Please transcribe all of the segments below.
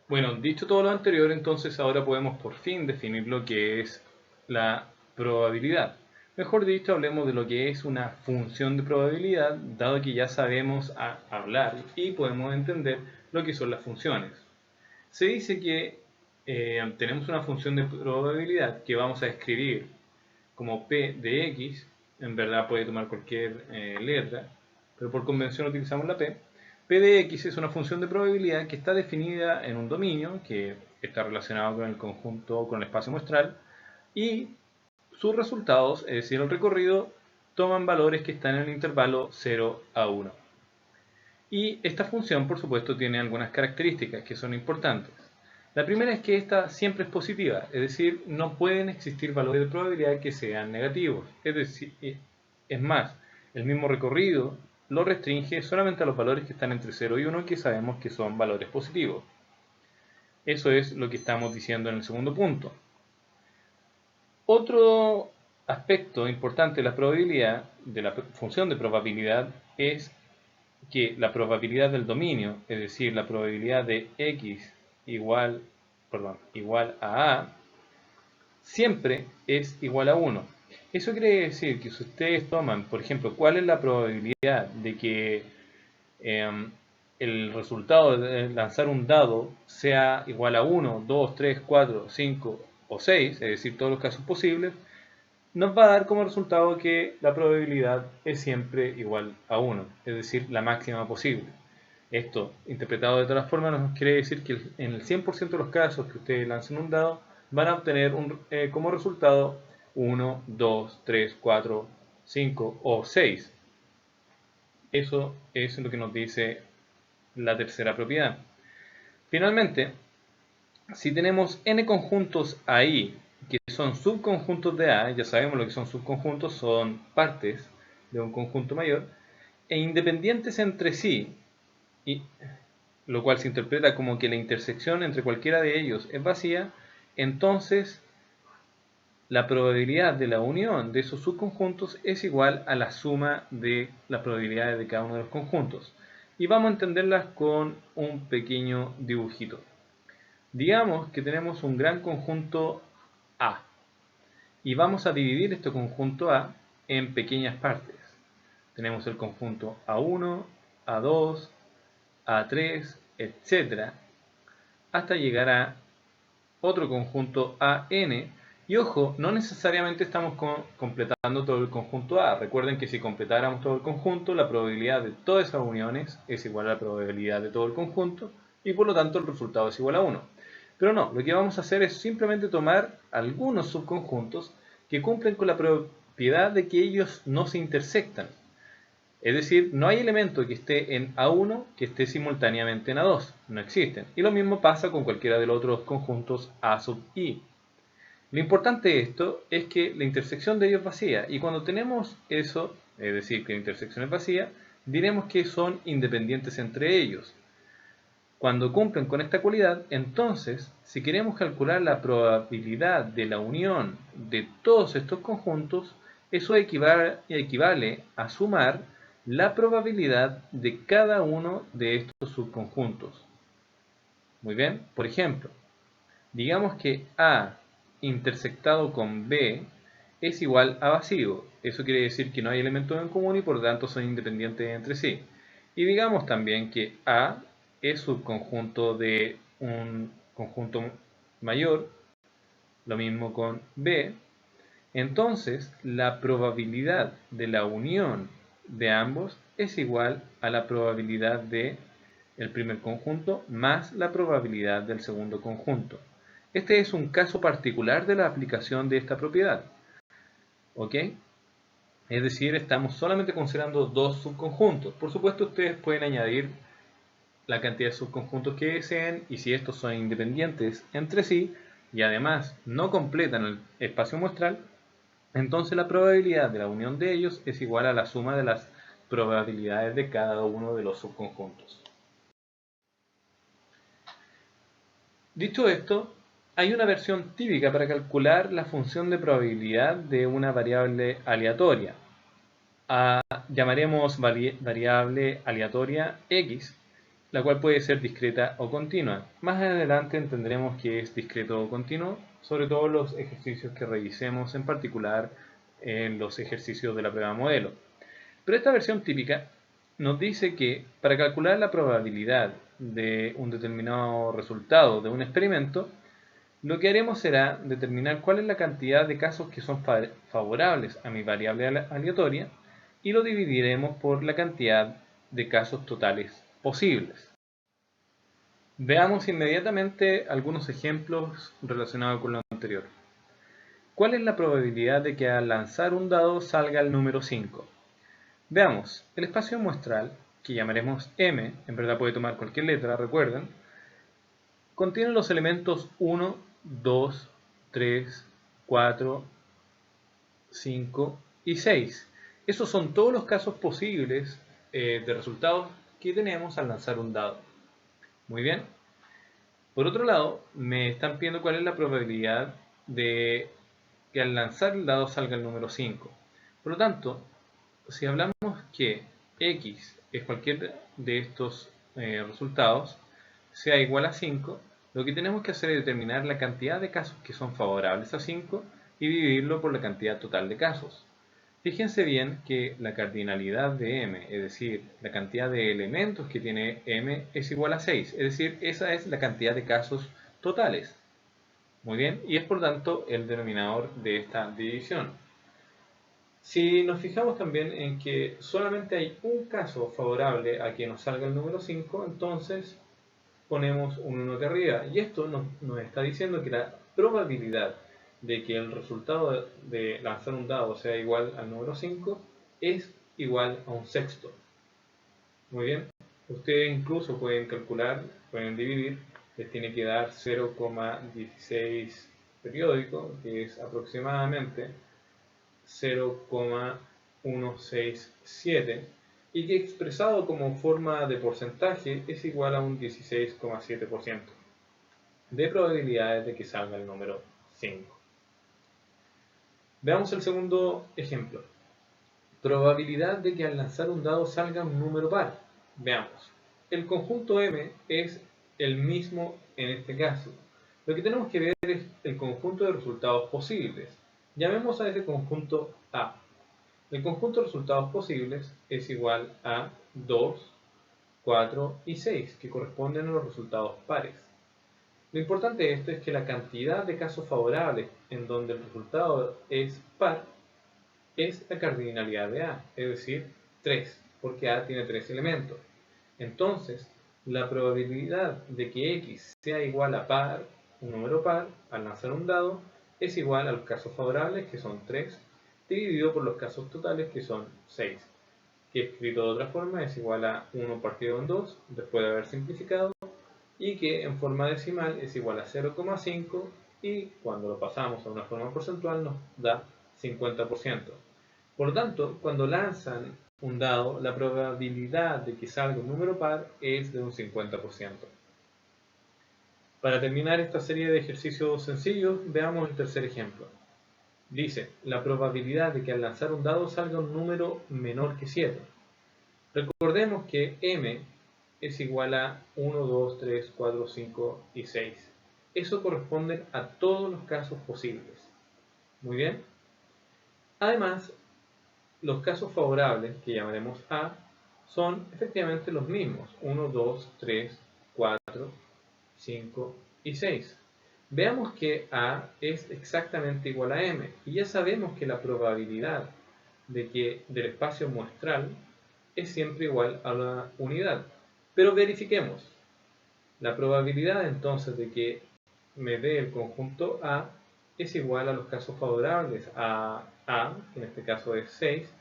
Bueno, dicho todo lo anterior, entonces ahora podemos por fin definir lo que es la probabilidad. Mejor dicho, hablemos de lo que es una función de probabilidad, dado que ya sabemos hablar y podemos entender lo que son las funciones. Se dice que tenemos una función de probabilidad que vamos a escribir como P de X, en verdad puede tomar cualquier letra, pero por convención utilizamos la P. P de X es una función de probabilidad que está definida en un dominio que está relacionado con el conjunto, con el espacio muestral, y sus resultados, es decir, el recorrido, toman valores que están en el intervalo 0 a 1. Y esta función, por supuesto, tiene algunas características que son importantes. La primera es que esta siempre es positiva, es decir, no pueden existir valores de probabilidad que sean negativos. Es decir, es más, el mismo recorrido lo restringe solamente a los valores que están entre 0 y 1, que sabemos que son valores positivos. Eso es lo que estamos diciendo en el segundo punto. Otro aspecto importante de la probabilidad, de la función de probabilidad, es que la probabilidad del dominio, es decir, la probabilidad de x igual, igual a a, siempre es igual a 1. Eso quiere decir que si ustedes toman, por ejemplo, cuál es la probabilidad de que eh, el resultado de lanzar un dado sea igual a 1, 2, 3, 4, 5 o 6, es decir, todos los casos posibles, nos va a dar como resultado que la probabilidad es siempre igual a 1, es decir, la máxima posible. Esto, interpretado de todas formas, nos quiere decir que en el 100% de los casos que ustedes lancen un dado, van a obtener como resultado 1, 2, 3, 4, 5 o 6. Eso es lo que nos dice la tercera propiedad. Finalmente, si tenemos n conjuntos ahí que son subconjuntos de A, ya sabemos lo que son subconjuntos, son partes de un conjunto mayor, e independientes entre sí, y, lo cual se interpreta como que la intersección entre cualquiera de ellos es vacía, entonces la probabilidad de la unión de esos subconjuntos es igual a la suma de las probabilidades de cada uno de los conjuntos. Y vamos a entenderlas con un pequeño dibujito. Digamos que tenemos un gran conjunto A y vamos a dividir este conjunto A en pequeñas partes. Tenemos el conjunto A1, A2, A3, etc. hasta llegar a otro conjunto AN. Y ojo, no necesariamente estamos completando todo el conjunto A. Recuerden que si completáramos todo el conjunto, la probabilidad de todas esas uniones es igual a la probabilidad de todo el conjunto y por lo tanto el resultado es igual a 1. Pero no, lo que vamos a hacer es simplemente tomar algunos subconjuntos que cumplen con la propiedad de que ellos no se intersectan. Es decir, no hay elemento que esté en A1 que esté simultáneamente en A2. No existen. Y lo mismo pasa con cualquiera de los otros conjuntos A sub I. Lo importante de esto es que la intersección de ellos es vacía. Y cuando tenemos eso, es decir, que la intersección es vacía, diremos que son independientes entre ellos. Cuando cumplen con esta cualidad, entonces, si queremos calcular la probabilidad de la unión de todos estos conjuntos, eso equivale a sumar la probabilidad de cada uno de estos subconjuntos. Muy bien, por ejemplo, digamos que A intersectado con B es igual a vacío. Eso quiere decir que no hay elementos en común y por lo tanto son independientes entre sí. Y digamos también que A es subconjunto de un conjunto mayor, lo mismo con B. Entonces, la probabilidad de la unión de ambos es igual a la probabilidad de el primer conjunto más la probabilidad del segundo conjunto. Este es un caso particular de la aplicación de esta propiedad. ¿Ok? Es decir, estamos solamente considerando dos subconjuntos. Por supuesto, ustedes pueden añadir la cantidad de subconjuntos que deseen y si estos son independientes entre sí y además no completan el espacio muestral, entonces la probabilidad de la unión de ellos es igual a la suma de las probabilidades de cada uno de los subconjuntos. Dicho esto, hay una versión típica para calcular la función de probabilidad de una variable aleatoria. Llamaremos variable aleatoria x, la cual puede ser discreta o continua. Más adelante entenderemos qué es discreto o continuo, sobre todo los ejercicios que revisemos, en particular en los ejercicios de la prueba modelo. Pero esta versión típica nos dice que para calcular la probabilidad de un determinado resultado de un experimento, lo que haremos será determinar cuál es la cantidad de casos que son favorables a mi variable aleatoria y lo dividiremos por la cantidad de casos totales posibles. Veamos inmediatamente algunos ejemplos relacionados con lo anterior. ¿Cuál es la probabilidad de que al lanzar un dado salga el número 5? Veamos, el espacio muestral, que llamaremos M, en verdad puede tomar cualquier letra, recuerden, contiene los elementos 1, 2, 3, 4, 5 y 6. Esos son todos los casos posibles de resultados que tenemos al lanzar un dado. Muy bien. Por otro lado, me están pidiendo cuál es la probabilidad de que al lanzar el dado salga el número 5. Por lo tanto, si hablamos que X es cualquier de estos resultados, sea igual a 5, lo que tenemos que hacer es determinar la cantidad de casos que son favorables a 5 y dividirlo por la cantidad total de casos. Fíjense bien que la cardinalidad de M, es decir, la cantidad de elementos que tiene M, es igual a 6, es decir, esa es la cantidad de casos totales. Muy bien, y es por tanto el denominador de esta división. Si nos fijamos también en que solamente hay un caso favorable a que nos salga el número 5, entonces ponemos un 1 de arriba. Y esto nos está diciendo que la probabilidad de que el resultado de lanzar un dado sea igual al número 5 es igual a un sexto. Muy bien, ustedes incluso pueden calcular, pueden dividir, les tiene que dar 0,16 periódico, que es aproximadamente 0,167, y que expresado como forma de porcentaje es igual a un 16,7% de probabilidades de que salga el número 5. Veamos el segundo ejemplo. Probabilidad de que al lanzar un dado salga un número par. Veamos. El conjunto M es el mismo en este caso. Lo que tenemos que ver es el conjunto de resultados posibles. Llamemos a ese conjunto A. El conjunto de resultados posibles es igual a 2, 4 y 6, que corresponden a los resultados pares. Lo importante de esto es que la cantidad de casos favorables en donde el resultado es par es la cardinalidad de A, es decir, 3, porque A tiene 3 elementos. Entonces, la probabilidad de que X sea igual a par, un número par, al lanzar un dado, es igual a los casos favorables, que son 3, dividido por los casos totales, que son 6, que escrito de otra forma es igual a 1 partido en 2, después de haber simplificado, y que en forma decimal es igual a 0,5, y cuando lo pasamos a una forma porcentual nos da 50%. Por lo tanto, cuando lanzan un dado, la probabilidad de que salga un número par es de un 50%. Para terminar esta serie de ejercicios sencillos, veamos el tercer ejemplo. Dice, la probabilidad de que al lanzar un dado salga un número menor que 7. Recordemos que M es igual a 1, 2, 3, 4, 5 y 6. Eso corresponde a todos los casos posibles. Muy bien. Además, los casos favorables, que llamaremos A, son efectivamente los mismos, 1, 2, 3, 4, 5 y 6. Veamos que A es exactamente igual a M, y ya sabemos que la probabilidad de que del espacio muestral es siempre igual a la unidad. Pero verifiquemos. La probabilidad entonces de que me dé el conjunto A es igual a los casos favorables a A, que en este caso es 6,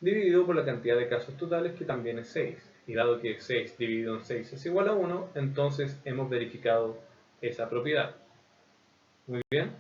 dividido por la cantidad de casos totales, que también es 6. Y dado que 6 dividido en 6 es igual a 1, entonces hemos verificado esa propiedad. Muy bien.